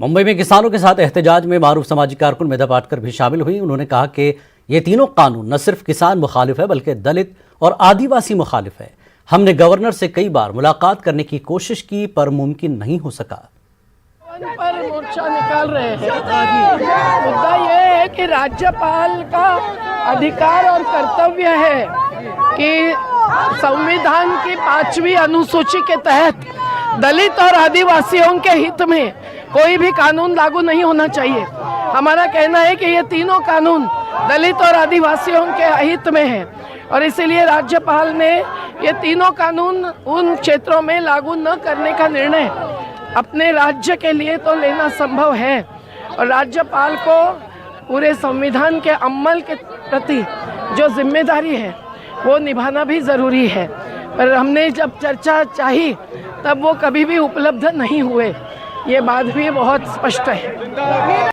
मुंबई में किसानों के साथ एहतजाज में मारूफ समाजी कारकुन मेधा पाटकर भी शामिल हुई। उन्होंने कहा कि ये तीनों कानून न सिर्फ किसान मुखालिफ है बल्कि दलित और आदिवासी मुखालिफ है। हमने गवर्नर से कई बार मुलाकात करने की कोशिश की पर मुमकिन नहीं हो सका। पर मोर्चा निकाल रहे हैं। मुद्दा ये है कि राज्यपाल का अधिकार और कर्तव्य है कि संविधान की 5वीं अनुसूची के तहत दलित और आदिवासियों के हित में कोई भी कानून लागू नहीं होना चाहिए। हमारा कहना है कि ये तीनों कानून दलित और आदिवासियों के हित में है और इसीलिए राज्यपाल ने ये तीनों कानून उन क्षेत्रों में लागू न करने का निर्णय अपने राज्य के लिए तो लेना संभव है और राज्यपाल को पूरे संविधान के अमल के प्रति जो जिम्मेदारी है वो निभाना भी ज़रूरी है। पर हमने जब चर्चा चाही तब वो कभी भी उपलब्ध नहीं हुए, ये बात भी बहुत स्पष्ट है।